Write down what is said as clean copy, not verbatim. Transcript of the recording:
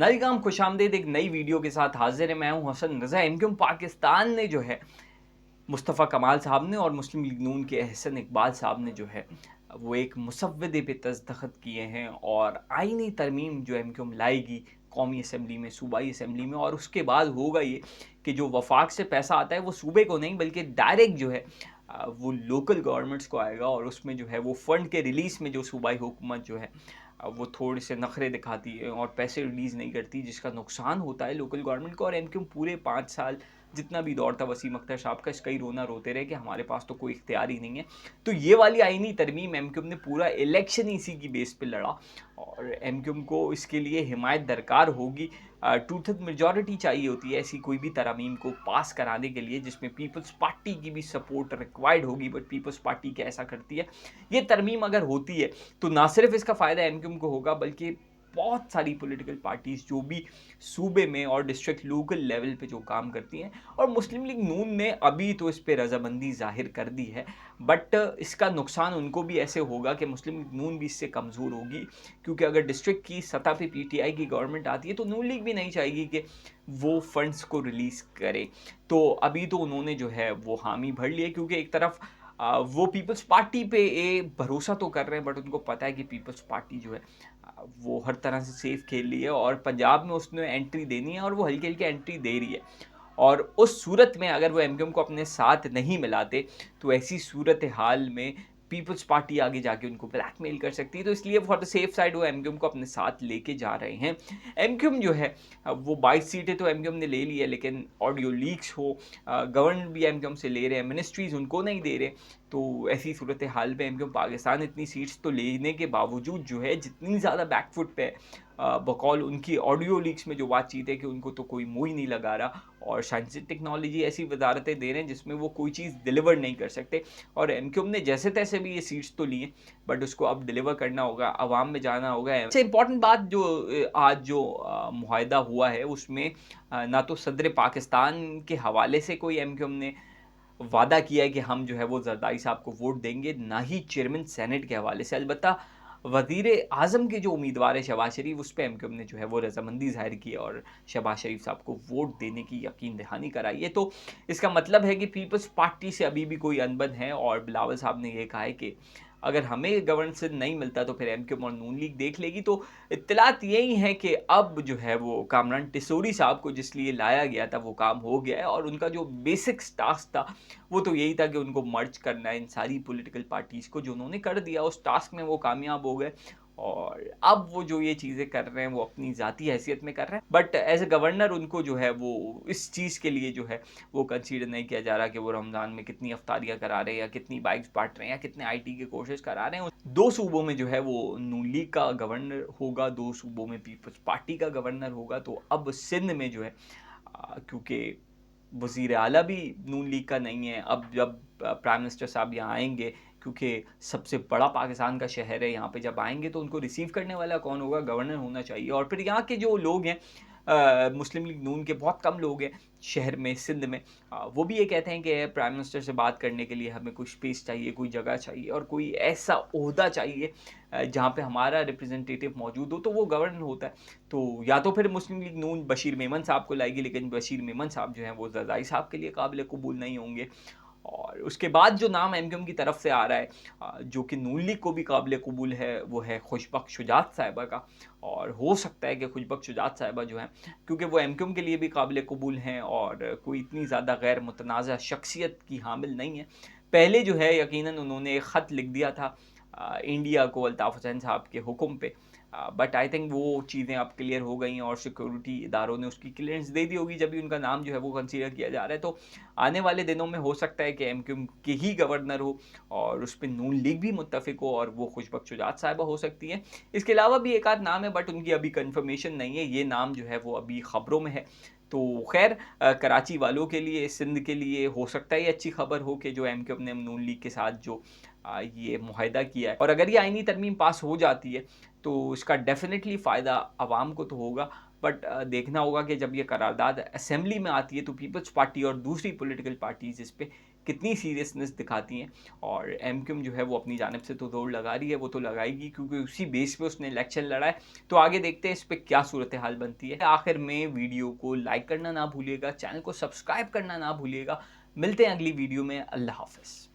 नाज़रीन खुशामदीद एक नई वीडियो के साथ हाज़िर है। मैं हूँ हसन रज़ा। एमक्यूएम पाकिस्तान ने जो है मुस्तफ़ा कमाल साहब ने और मुस्लिम लीग नून के अहसन इकबाल साहब ने जो है वो एक मुसव्वदे पे दस्तखत किए हैं और आईनी तरमीम जो एमक्यूएम लाएगी कौमी असम्बली में, सूबाई असम्बली में, और उसके बाद होगा ये कि जो वफाक से पैसा आता है वो सूबे को नहीं बल्कि डायरेक्ट जो है वो लोकल गवर्नमेंट्स को आएगा। और उसमें जो है वो फ़ंड के रिलीज़ में जो सूबाई हुकूमत जो है वो थोड़े से नखरे दिखाती है और पैसे रिलीज़ नहीं करती, जिसका नुकसान होता है लोकल गवर्नमेंट को। और एमक्यूएम पूरे 5 साल जितना भी दौर था वसीम अख्तर साहब का, इसका ही रोना रोते रहे कि हमारे पास तो कोई इख्तियार ही नहीं है। तो ये वाली आईनी तरमीम एमक्यूएम ने पूरा इलेक्शन इसी की बेस पे लड़ा और एमक्यूएम को इसके लिए हिमायत दरकार होगी। टू थर्ड मेजॉरिटी चाहिए होती है ऐसी कोई भी तरमीम को पास कराने के लिए जिसमें पीपल्स पार्टी की भी सपोर्ट रिक्वायर्ड होगी। बट पीपल्स पार्टी क्या ऐसा करती है? ये तरमीम अगर होती है तो ना सिर्फ इसका फ़ायदा एमक्यूएम को होगा बल्कि बहुत सारी पॉलिटिकल पार्टीज़ जो भी सूबे में और डिस्ट्रिक्ट लोकल लेवल पे जो काम करती हैं। और मुस्लिम लीग नून ने अभी तो इस पे रज़ामंदी ज़ाहिर कर दी है, बट इसका नुकसान उनको भी ऐसे होगा कि मुस्लिम लीग नून भी इससे कमज़ोर होगी, क्योंकि अगर डिस्ट्रिक्ट की सतह पे पीटीआई की गवर्नमेंट आती है तो नून लीग भी नहीं चाहेगी कि वो फंड्स को रिलीज़ करे। तो अभी तो उन्होंने जो है वो हामी भर लिया, क्योंकि एक तरफ वो पीपल्स पार्टी पे भरोसा तो कर रहे हैं, बट उनको पता है कि पीपल्स पार्टी जो है वो हर तरह से सेफ खेल रही है और पंजाब में उसने एंट्री देनी है और वो हल्की हल्की एंट्री दे रही है। और उस सूरत में अगर वो एमक्यूएम को अपने साथ नहीं मिलाते तो ऐसी सूरत हाल में पीपल्स पार्टी आगे जाके उनको ब्लैकमेल कर सकती है। तो इसलिए फॉर द सेफ साइड वो एमक्यूएम को अपने साथ लेके जा रहे हैं। एमक्यूएम जो है वो 22 सीटें तो एमक्यूएम ने ले ली है, लेकिन ऑडियो लीक्स हो, गवर्नर भी एमक्यूएम से ले रहे हैं, मिनिस्ट्रीज उनको नहीं दे रहे। तो ऐसी सूरत हाल में एमक्यूएम पाकिस्तान इतनी सीट्स तो लेने के बावजूद जो है जितनी ज़्यादा बैकफुट पे है, बकौल उनकी ऑडियो लीक्स में जो बातचीत है कि उनको तो कोई मुँह ही नहीं लगा रहा और साइंस एंड टेक्नोलॉजी ऐसी वजारतें दे रहे हैं जिसमें वो कोई चीज़ डिलीवर नहीं कर सकते। और एमक्यूएम ने जैसे तैसे भी ये सीट्स तो ली हैं, बट उसको अब डिलीवर करना होगा, अवाम में जाना होगा। सबसे इंपॉर्टेंट बात जो आज जो मुआहदा हुआ है उसमें ना तो सदर पाकिस्तान के हवाले से कोई एमक्यूएम ने वादा किया है कि हम जो है वो जरदारी साहब को वोट देंगे, ना ही चेयरमैन सेनेट के हवाले से। अलबत्ता वज़ीर आज़म के जो उम्मीदवार है शहबाज शरीफ, उस पे एमक्यूएम ने जो है वो रज़ामंदी ज़ाहिर की और शहबाज शरीफ साहब को वोट देने की यकीन दहानी कराई है। तो इसका मतलब है कि पीपल्स पार्टी से अभी भी कोई अनबन है और बिलावल साहब ने ये कहा है कि अगर हमें गवर्नेंस नहीं मिलता तो फिर एमक्यूएम और नून लीग देख लेगी। तो इत्तलात यही है कि अब जो है वो कामरान टिसोरी साहब को जिस लिए लाया गया था वो काम हो गया है और उनका जो बेसिक टास्क था वो तो यही था कि उनको मर्ज करना है इन सारी पॉलिटिकल पार्टीज़ को, जो उन्होंने कर दिया। उस टास्क में वो कामयाब हो गए और अब वो जो ये चीज़ें कर रहे हैं वो अपनी ज़ाती हैसियत में कर रहे हैं, बट एज ए गवर्नर उनको जो है वो इस चीज़ के लिए जो है वो कंसीडर नहीं किया जा रहा कि वो रमज़ान में कितनी अफ्तारियाँ करा रहे हैं या कितनी बाइक्स बांट रहे हैं या कितने आईटी की कोशिश करा रहे हैं। 2 सूबों में जो है वो नून लीग का गवर्नर होगा, 2 सूबों में पीपल्स पार्टी का गवर्नर होगा। तो अब सिंध में जो है क्योंकि वज़ीर आला भी नून लीग का नहीं है, अब जब प्राइम मिनिस्टर साहब यहाँ आएँगे, क्योंकि सबसे बड़ा पाकिस्तान का शहर है, यहाँ पे जब आएँगे तो उनको रिसीव करने वाला कौन होगा? गवर्नर होना चाहिए। और फिर यहाँ के जो लोग हैं मुस्लिम लीग नून के बहुत कम लोग हैं शहर में, सिंध में, वो भी ये कहते हैं कि प्राइम मिनिस्टर से बात करने के लिए हमें कोई स्पेस चाहिए, कोई जगह चाहिए और कोई ऐसा ओहदा चाहिए जहाँ पे हमारा रिप्रेजेंटेटिव मौजूद हो, तो वो गवर्नर होता है। तो या तो फिर मुस्लिम लीग नून बशीर मेमन साहब को लाएगी, लेकिन बशीर मेमन साहब जो हैं वो ज़रदारी साहब के लिए काबिल कबूल नहीं होंगे। और उसके बाद जो नाम एमक्यूएम की तरफ से आ रहा है जो कि नून लीग को भी काबिल कबूल है, वो है खुशबख्श शुजात साहिबा का। और हो सकता है कि खुशबख्श शुजात साहिबा जो हैं, क्योंकि वो एमक्यूएम के लिए भी काबिल कबूल हैं और कोई इतनी ज़्यादा गैर मुतनाज़ा शख्सियत की हामिल नहीं है। पहले जो है यकीनन उन्होंने एक ख़त लिख दिया था इंडिया को अल्ताफ़ हुसैन साहब के हुक्म पे, बट आई थिंक वो चीज़ें अब क्लियर हो गई हैं और सिक्योरिटी इदारों ने उसकी क्लियरेंस दे दी होगी, जब भी उनका नाम जो है वो कंसीडर किया जा रहा है। तो आने वाले दिनों में हो सकता है कि एमक्यूएम के ही गवर्नर हो और उस पर नून लीग भी मुत्तफिक हो और वो खुशबख्श शुजात साहिबा हो सकती हैं। इसके अलावा भी एक आध नाम है, बट उनकी अभी कन्फर्मेशन नहीं है। ये नाम जो है वो अभी ख़बरों में है। तो खैर कराची वालों के लिए, सिंध के लिए हो सकता है ये अच्छी खबर हो कि जो एमक्यूएम ने नून लीग के साथ जो ये मुआहदा किया है, और अगर ये आईनी तरमीम पास हो जाती है तो इसका डेफिनेटली फ़ायदा आवाम को तो होगा। बट देखना होगा कि जब ये करारदाद असेंबली में आती है तो पीपल्स पार्टी और दूसरी पॉलिटिकल पार्टीज़ इस पे कितनी सीरियसनेस दिखाती हैं। और एमक्यूएम जो है वो अपनी जानिब से तो दौड़ लगा रही है, वो तो लगाएगी क्योंकि उसी बेस पे उसने इलेक्शन लड़ा है। तो आगे देखते हैं इस पे क्या सूरत हाल बनती है। आखिर में वीडियो को लाइक करना ना भूलिएगा, चैनल को सब्सक्राइब करना ना भूलिएगा। मिलते हैं अगली वीडियो में। अल्लाह हाफ़िज़।